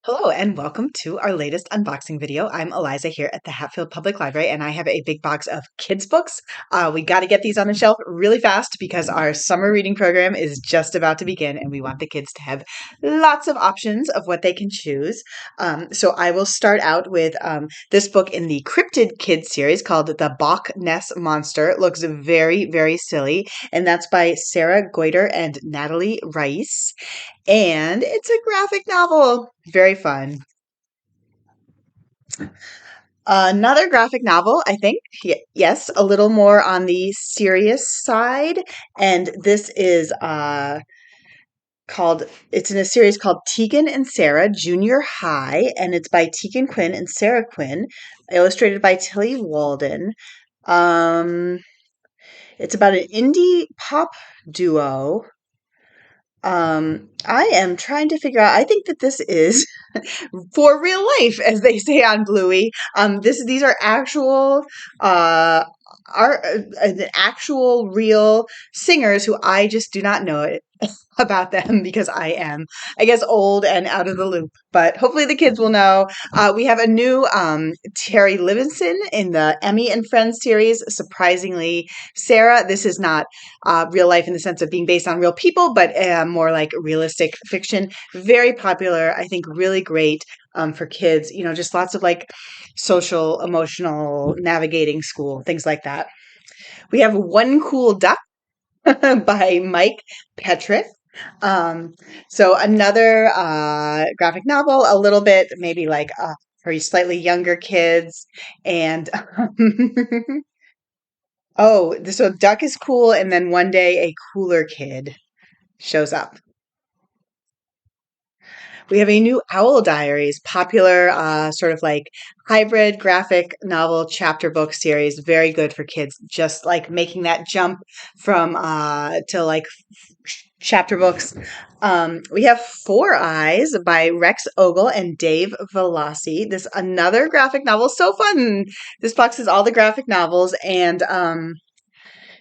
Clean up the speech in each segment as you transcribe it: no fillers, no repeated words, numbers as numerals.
Hello and welcome to our latest unboxing video. I'm Eliza here at the Hatfield Public Library and I have a big box of kids books. We got to get these on the shelf really fast because our summer reading program is just about to begin and we want the kids to have lots of options of what they can choose. So I will start out with this book in the Cryptid Kids series called The Bach Ness Monster. It looks very, very silly, and that's by Sarah Goiter and Natalie Rice. And it's a graphic novel. Very fun. Another graphic novel, I think. Yes, a little more on the serious side. And this is called, it's in a series called Tegan and Sarah Junior High. And it's by Tegan Quinn and Sarah Quinn, illustrated by Tilly Walden. Um, it's about an indie pop duo. I am trying to figure out, I think that this is for real life, as they say on Bluey. These are actual, are actual real singers who I just do not know it about them because I am, I guess, old and out of the loop. But hopefully the kids will know. We have a new Terri Libenson in the Emmy and Friends series. Surprisingly, Sarah. This is not real life in the sense of being based on real people, but more like realistic fiction. Very popular. I think really great for kids. You know, just lots of like social, emotional, navigating school, things like that. We have One Cool Duck by Mike Petrik. Um, so another graphic novel, a little bit maybe like for slightly younger kids. And so Duck is cool, and then one day a cooler kid shows up. We have a new Owl Diaries, popular sort of like hybrid graphic novel chapter book series. Very good for kids, just like making that jump from to like chapter books. We have Four Eyes by Rex Ogle and Dave Velasi. This another graphic novel, so fun. This box is all the graphic novels, and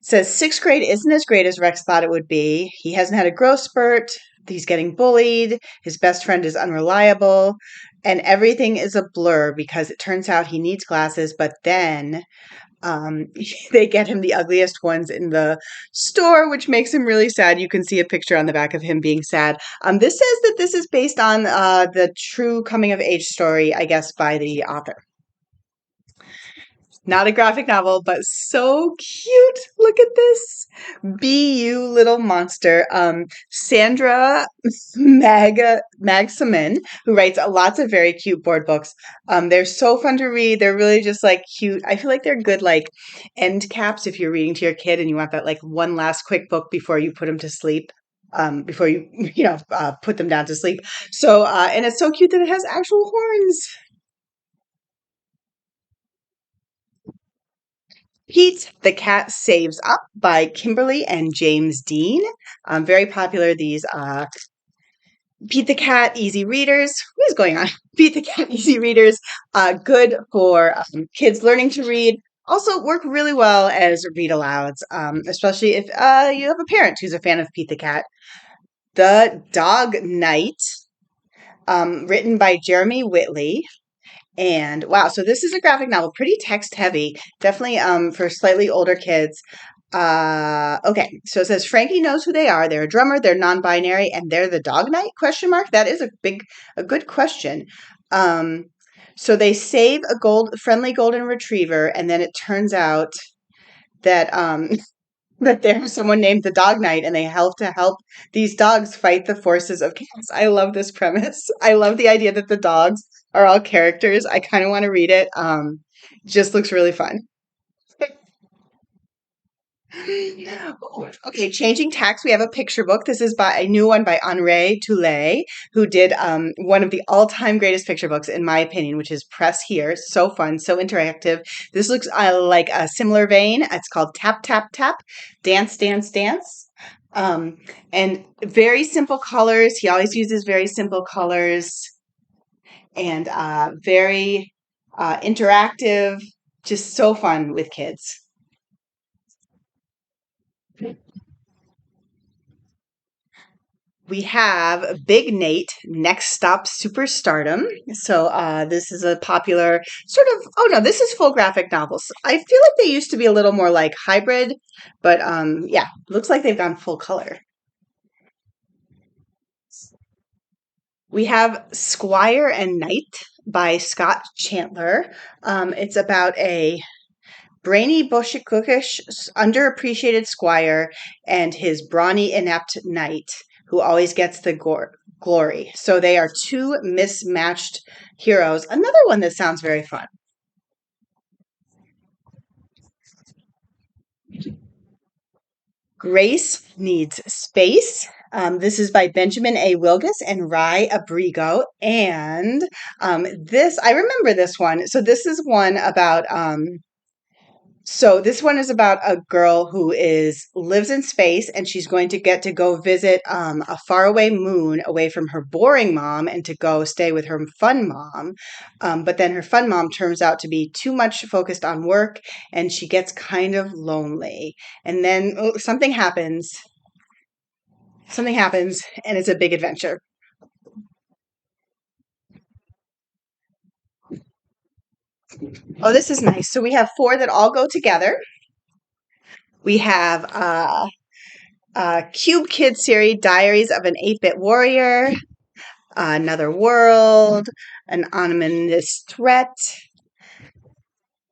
says sixth grade isn't as great as Rex thought it would be. He hasn't had a growth spurt. He's getting bullied. His best friend is unreliable. And everything is a blur because it turns out he needs glasses, but then um, they get him the ugliest ones in the store, which makes him really sad. You can see a picture on the back of him being sad. This says that this is based on the true coming of age story, I guess, by the author. Not a graphic novel, but so cute. Look at this. Be you little monster. Sandra Magsamen, who writes lots of very cute board books. They're so fun to read. They're really just like cute. I feel like they're good like end caps if you're reading to your kid and you want that like one last quick book before you put them to sleep. Before you put them down to sleep. So and it's so cute that it has actual horns. Pete the Cat Saves Up by Kimberly and James Dean. Very popular, these Pete the Cat Easy Readers. What is going on? Pete the Cat Easy Readers. Good for kids learning to read. Also work really well as read alouds, especially if you have a parent who's a fan of Pete the Cat. The Dog Knight, written by Jeremy Whitley. And wow, so this is a graphic novel, pretty text heavy, definitely for slightly older kids. Okay, so it says Frankie knows who they are. They're a drummer, they're non-binary, and they're the dog knight? Question mark. That is a good question. So they save a friendly golden retriever, and then it turns out that that there's someone named the Dog Knight, and they help these dogs fight the forces of chaos. I love this premise. I love the idea that the dogs are all characters. I kind of want to read it. Just looks really fun. Okay, changing tacks. We have a picture book. This is by a new one by Henre Tullet, who did one of the all-time greatest picture books, in my opinion, which is Press Here. So fun, so interactive. This looks like a similar vein. It's called Tap Tap Tap, Dance Dance Dance. And very simple colors. He always uses very simple colors, and very interactive. Just so fun with kids. We have Big Nate, Next Stop Superstardom. So this is a popular sort of, oh no, this is full graphic novels. I feel like they used to be a little more like hybrid, but yeah, looks like they've gone full color. We have Squire and Knight by Scott Chandler. It's about a brainy, bookish, underappreciated squire and his brawny, inept knight who always gets the glory. So they are two mismatched heroes. Another one that sounds very fun. Grace Needs Space. This is by Benjamin A. Wilgus and Rai Abrigo. And this, I remember this one. So this one is about a girl who lives in space, and she's going to get to go visit a faraway moon away from her boring mom and to go stay with her fun mom. But then her fun mom turns out to be too much focused on work, and she gets kind of lonely. And then something happens, and it's a big adventure. Oh, this is nice. So we have four that all go together. We have Cube Kid series, Diaries of an 8-Bit Warrior, Another World, An Ominous Threat,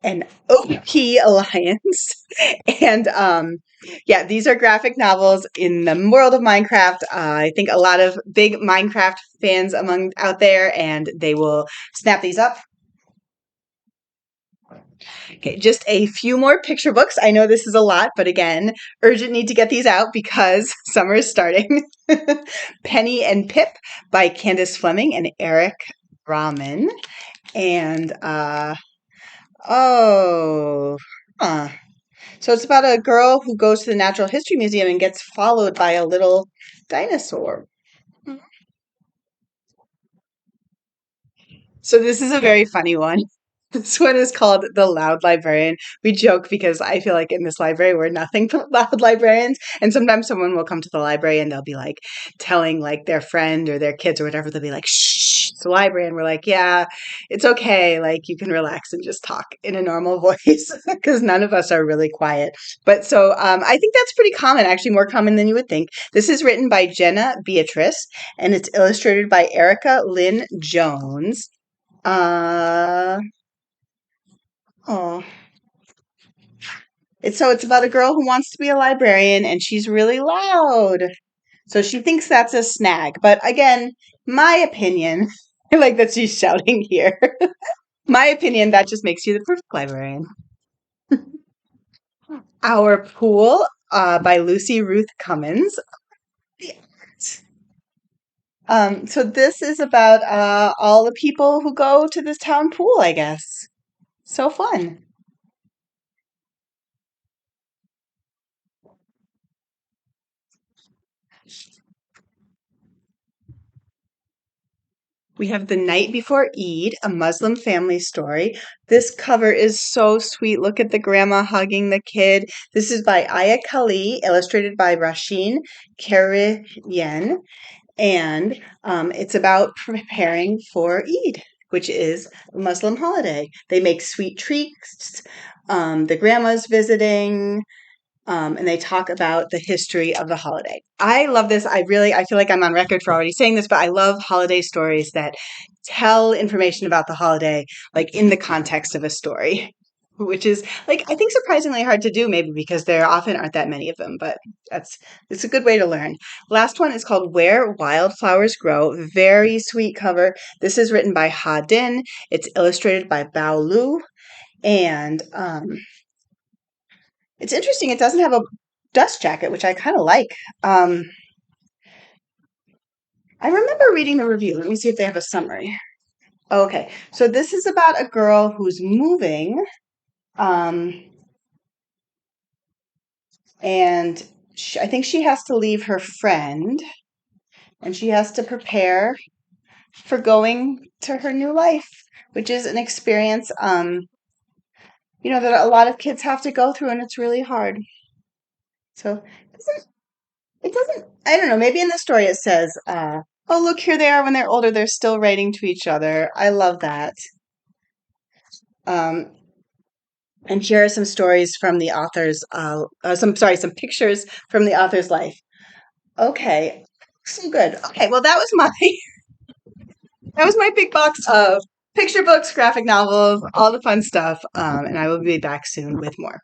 an OP Alliance. And yeah, these are graphic novels in the world of Minecraft. I think a lot of big Minecraft fans among out there, and they will snap these up. Okay, just a few more picture books. I know this is a lot, but again, urgent need to get these out because summer is starting. Penny and Pip by Candace Fleming and Eric Rahman. And oh, huh. So it's about a girl who goes to the Natural History Museum and gets followed by a little dinosaur. So this is a very funny one. This one is called The Loud Librarian. We joke because I feel like in this library we're nothing but loud librarians. And sometimes someone will come to the library and they'll be like telling like their friend or their kids or whatever. They'll be like, shh, it's a library. And we're like, yeah, it's okay. Like you can relax and just talk in a normal voice because none of us are really quiet. But so I think that's pretty common, actually more common than you would think. This is written by Jenna Beatrice and it's illustrated by Erika Lynne Jones. Uh, oh, it's about a girl who wants to be a librarian and she's really loud. So she thinks that's a snag. But again, my opinion, I like that she's shouting here. My opinion, that just makes you the perfect librarian. Our Pool by Lucy Ruth Cummins. So this is about all the people who go to this town pool, I guess. So fun. We have The Night Before Eid, a Muslim family story. This cover is so sweet. Look at the grandma hugging the kid. This is by Aya Khalil, illustrated by Rashin Kheiriyeh, and it's about preparing for Eid, which is a Muslim holiday. They make sweet treats. The grandma's visiting and they talk about the history of the holiday. I love this. I feel like I'm on record for already saying this, but I love holiday stories that tell information about the holiday, like in the context of a story, which is like, I think surprisingly hard to do maybe because there often aren't that many of them, but it's a good way to learn. Last one is called Where Wildflowers Grow. Very sweet cover. This is written by Ha Dinh. It's illustrated by Bao Lu. And it's interesting. It doesn't have a dust jacket, which I kind of like. Um, I remember reading the review. Let me see if they have a summary. Okay, so this is about a girl who's moving, um, and I think she has to leave her friend, and she has to prepare for going to her new life, which is an experience, that a lot of kids have to go through, and it's really hard. So, It doesn't, I don't know, maybe in the story it says, oh, look, here they are when they're older. They're still writing to each other. I love that. Um, and here are some stories from the author's, some pictures from the author's life. Okay, so good. Okay, well, that was my big box of picture books, graphic novels, all the fun stuff. And I will be back soon with more.